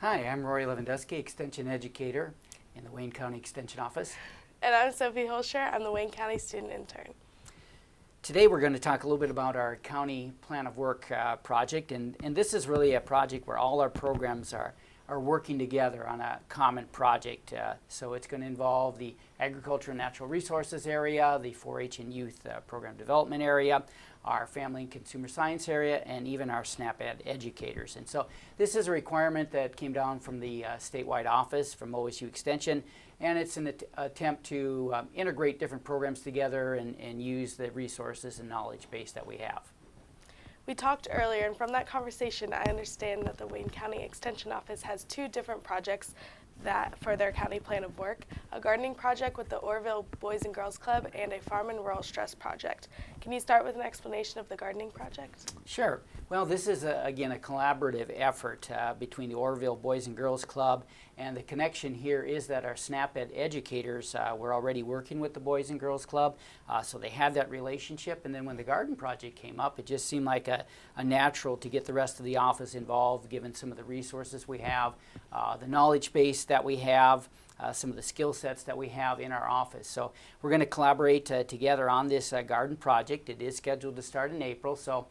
Hi, I'm Rory Lewandowski, Extension Educator in the Wayne County Extension Office. And I'm Sophie Holscher. I'm the Wayne County Student Intern. Today we're going to talk a little bit about our County Plan of Work project, and this is really a project where all our programs are working together on a common project. So it's going to involve the Agriculture and Natural Resources area, the 4-H and Youth Program Development area, our Family and Consumer Science area, and even our SNAP-Ed educators. And so this is a requirement that came down from the statewide office from OSU Extension, and it's an attempt to integrate different programs together and use the resources and knowledge base that we have. We talked earlier, and from that conversation, I understand that the Wayne County Extension Office has two different projects for their county plan of work, a gardening project with the Orval Boys and Girls Club and a farm and rural stress project. Can you start with an explanation of the gardening project? Sure. Well, this is, again, a collaborative effort between the Orval Boys and Girls Club, and the connection here is that our SNAP-Ed educators were already working with the Boys and Girls Club, so they had that relationship, and then when the garden project came up, it just seemed like a natural to get the rest of the office involved, given some of the resources we have, the knowledge base that we have, some of the skill sets that we have in our office. So we're going to collaborate together on this garden project. It is scheduled to start in April, so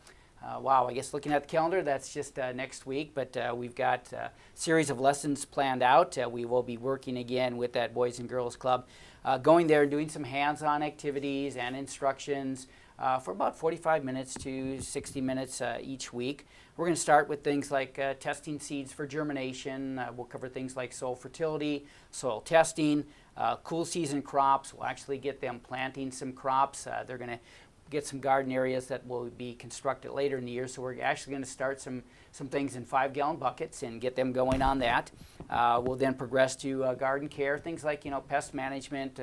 wow, I guess looking at the calendar, that's just next week, but we've got a series of lessons planned out. We will be working again with that Boys and Girls Club, going there and doing some hands-on activities and instructions for about 45 minutes to 60 minutes each week. We're going to start with things like testing seeds for germination. We'll cover things like soil fertility, soil testing, cool season crops. We'll actually get them planting some crops. They're going to get some garden areas that will be constructed later in the year, so we're actually going to start some things in 5-gallon buckets and get them going on that. We'll then progress to garden care, things like pest management,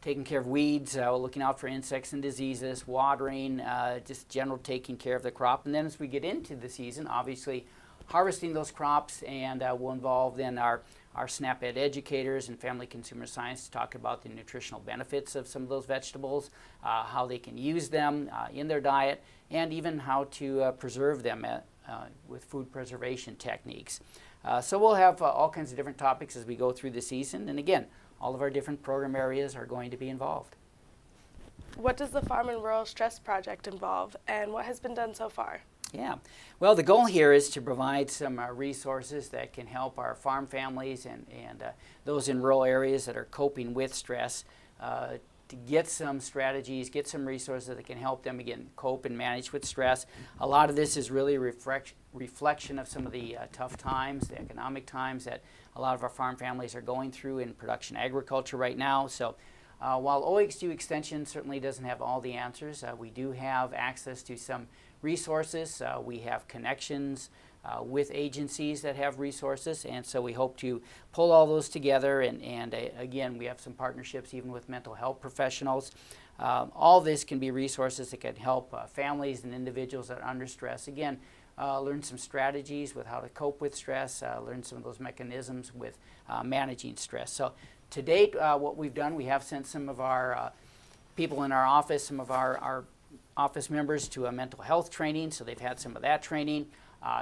taking care of weeds, looking out for insects and diseases, watering, just general taking care of the crop. And then as we get into the season, obviously harvesting those crops, and we'll involve then our SNAP-Ed educators and Family Consumer Science to talk about the nutritional benefits of some of those vegetables, how they can use them in their diet, and even how to preserve them with food preservation techniques. So we'll have all kinds of different topics as we go through the season, and again, all of our different program areas are going to be involved. What does the Farm and Rural Stress Project involve, and what has been done so far? Yeah, well, the goal here is to provide some resources that can help our farm families and those in rural areas that are coping with stress to get some strategies, get some resources that can help them, again, cope and manage with stress. A lot of this is really a reflection of some of the tough times, the economic times that a lot of our farm families are going through in production agriculture right now. So while OXU Extension certainly doesn't have all the answers, we do have access to some resources. We have connections with agencies that have resources, and so we hope to pull all those together, and again, we have some partnerships even with mental health professionals. All this can be resources that can help families and individuals that are under stress, again, learn some strategies with how to cope with stress, learn some of those mechanisms with managing stress. So to date, what we've done, we have sent some of our people in our office, some of our office members to a mental health training, so they've had some of that training.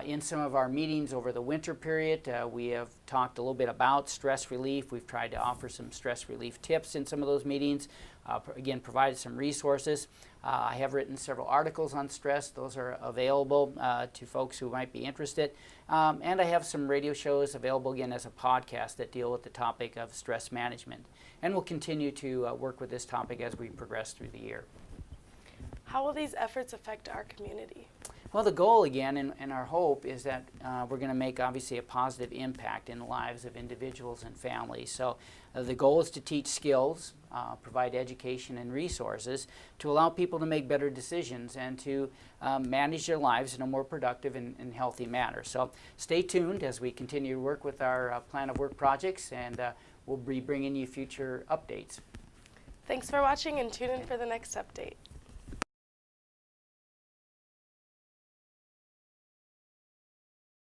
In some of our meetings over the winter period, we have talked a little bit about stress relief. We've tried to offer some stress relief tips in some of those meetings. Again, provided some resources. I have written several articles on stress. Those are available to folks who might be interested. And I have some radio shows available, again, as a podcast that deal with the topic of stress management. And we'll continue to work with this topic as we progress through the year. How will these efforts affect our community? Well, the goal, again, and our hope is that we're going to make, obviously, a positive impact in the lives of individuals and families. So the goal is to teach skills, provide education and resources to allow people to make better decisions and to manage their lives in a more productive and healthy manner. So stay tuned as we continue to work with our Plan of Work projects, and we'll be bringing you future updates. Thanks for watching, and tune in for the next update.